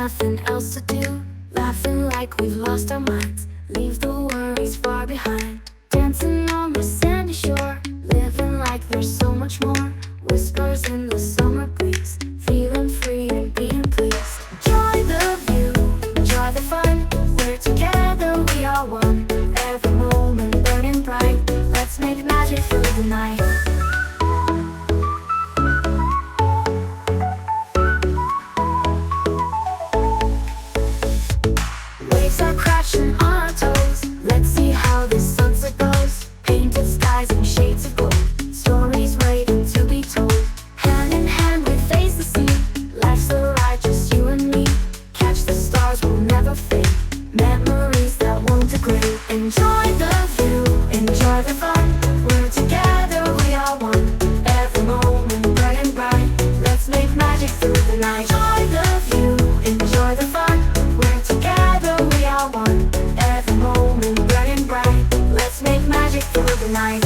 nothing else to do, laughing like we've lost our minds. Leave the worries far behind, dancing on the sandy shore, living like there's so much more. Whispers in the summer breeze, feeling free and being pleased. Enjoy the view, enjoy the fun. We're together, we are one. Every moment burning bright. Let's make magic through the night. Waves are crashing on our toes. Let's see how this sunset goes. Painted skies and shades of gold, stories waiting to be told. Hand in hand we face the sea. Life's a ride, just you and me. Catch the stars, we'll never fade. Memories that won't degrade. Enjoy the view, enjoy the fun. We're together, we are one. Every moment burning bright. Let's make magic through the night. Enjoy the view, enjoy the fun. We're together, we are one. Every moment burning bright. Let's make magic through the night.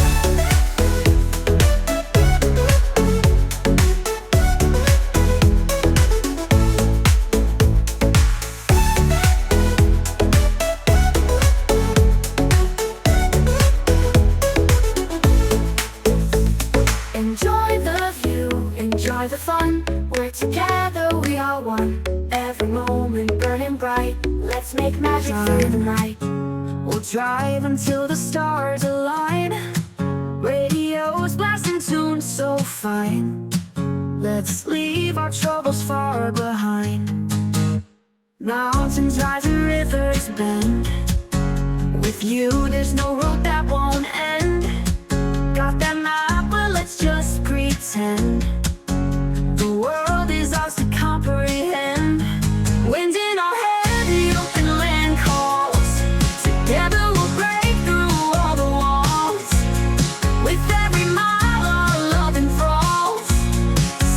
Enjoy the view, enjoy the fun. We're together, we are one. Every moment burning bright. Let's make magic through the night. We'll drive until the stars align. Radio's blasting tunes so fine. Let's leave our troubles far behind. Mountains rise and rivers bend. With you there's no road that won't end. Got that map, but let's just pretend. The world is ours to comprehend. Wind in our head, the open land calls. Together we'll break through all the walls. With every mile our love enthralls.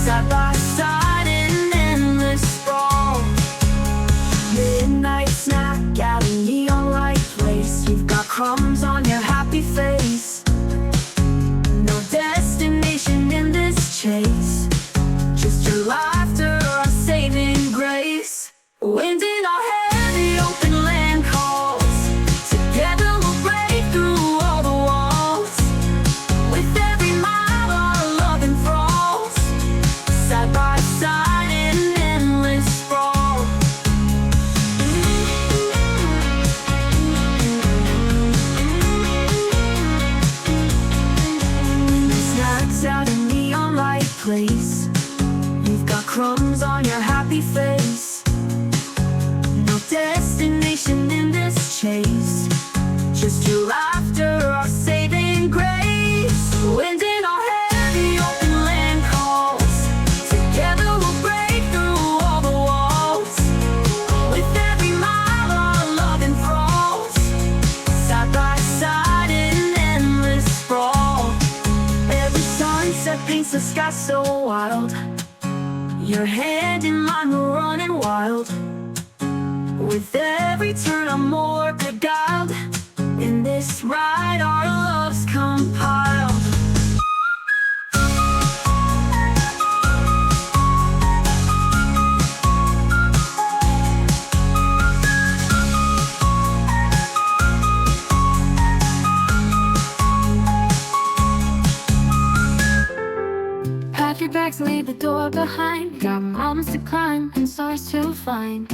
Side by side in endless sprawl. Midnight snack at a neon light place. You've got crumbs on your happy face. No destination in this chase, just your laughter, our saving grace. Wind in our hair, the open land calls. Together we'll break through all the walls. With every mile our love enthralls. Side by side in endless sprawl. Snacks out in neon light place. You've got crumbs on your happy face. No destination in this chase, just your laughter, our saving grace. Wind in our hair, the open land calls. Together we'll break through all the walls. With every mile our love enthralls. Side by side in endless sprawl. Every sunset paints the sky so wild. Your hand in mine, we're running wild. With every turn I'm more beguiled. In this ride our love's compiled. Pack your bags, leave the door behind. Got mountains to climb and stars to find.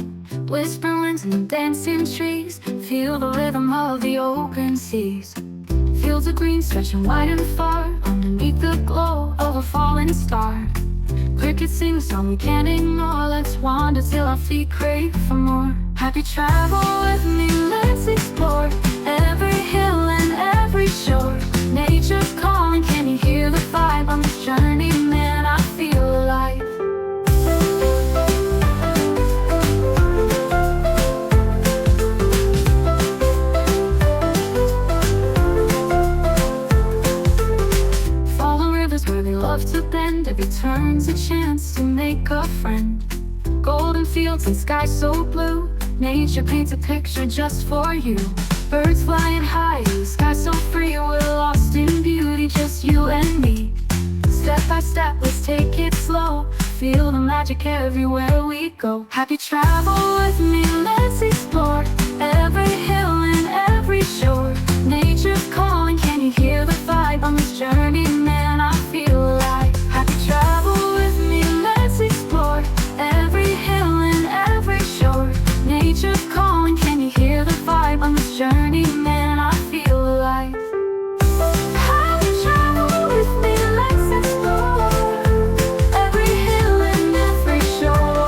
Whisper winds and dancing trees. Feel the rhythm of the open seas. Fields of green stretching wide and far. Underneath the glow of a falling star. Crickets sing a song we can't ignore. Let's wander till our feet crave for more. Happy travel with me, let's explore every hill and every shore. Nature's calling, can you hear the vibe on this journey? Man, I feel alive. Follow rivers where they love to bend. Every turn's a chance to make a friend. Golden fields and sky so blue. Nature paints a picture just for you. Birds flying high, the sky so free. We're lost in beauty, just you and me. Step by step, let's take it slow. feel the magic everywhere we go. Happy travel with me, let's explore every hill and every shore. Nature's calling, can you hear the vibe on this journey? Man, I feel alive. Happy travel with me, let's explore every hill and every shore. Nature's calling, can you hear the vibe on this journey? Man, I feel alive. Happy travel with me, let's explore every hill and every shore.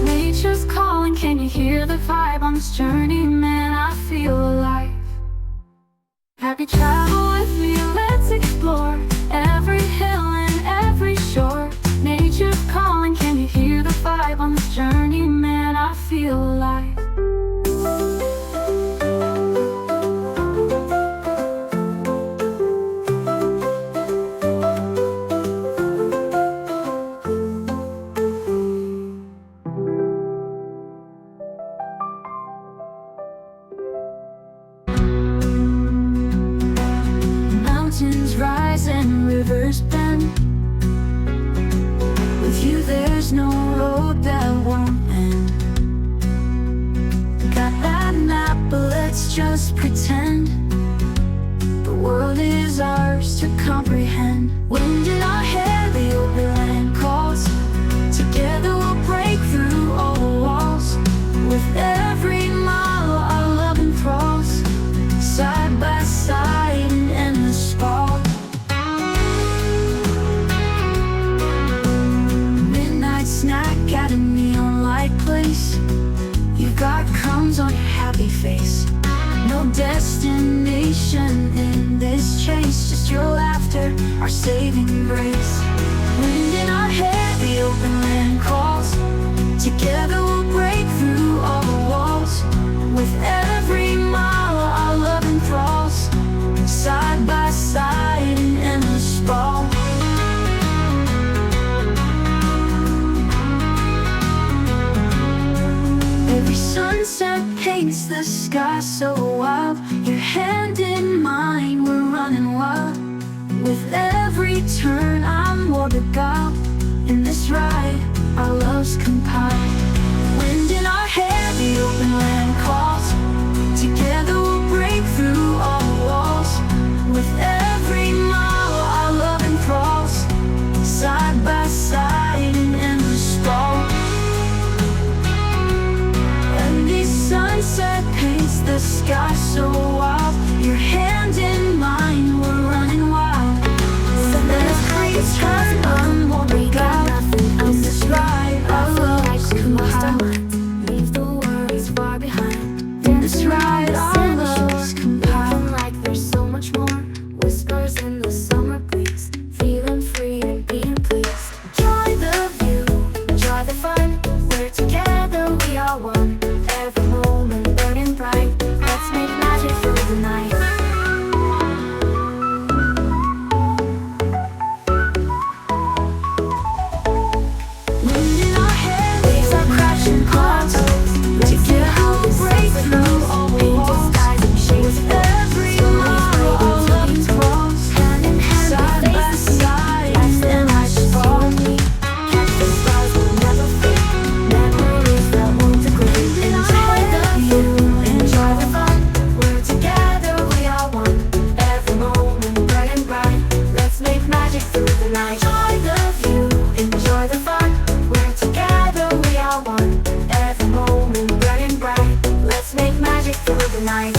Nature's calling, can you hear the vibe on this journey? Man, I feel alive. Happy travel with me, let's explore every hill and every shore. Nature's calling, can you hear the vibe on this journey? Man, I feel alive. Mountains rise and rivers bend. With you there's no road that won't end. Got that map, but let's just pretend the world is ours to comprehend. Wind in our hair, the open land calls. Together we'll break through all the walls. With every mile our love enthralls. Side by side in endless fall. Midnight snack at a neon light place. You've got crumbs on your happy face. No destination in this chase, just your laughter, our saving grace. Wind in our hair, the open land calls. Together we'll break through all the walls. With every mile our love enthralls. Side by side in endless sprawl. Every sunset paints the sky so wild. Your hand in mine, we're running wild. With every turn I'm more beguiled. In this ride, our love's compiled. Wind in our hair, the open land calls. Together we'll break through all the walls. With every mile our love enthralls. Side by side in endless sprawl. And the sunset paints the sky so wild. Your hand in mine, we're running wild. So let's turn on more beguiled. In this ride, our love's compiled. Leave the worries far behind. In this ride, our love's compiled. Like there's so much more. Whispers in the summer breeze. Feeling free and being pleased. Enjoy the view, enjoy the fun. We're together, we are one. Every moment burning bright. Let's make magic through the night. Wind in our hair, waves are crashing clouds. Together we'll break through all the walls. With every mile our love enthralls. Hand in hand, side by side, in endless fall. Catch the stars, we'll never fade. Memories that won't degrade. Enjoy the view, enjoy the fun. We're together, we are one. Every moment burning bright. Let's make magic through the night. Enjoy the view, enjoy the fun. We're together, we are one. Every moment burning bright. Let's make magic through the night.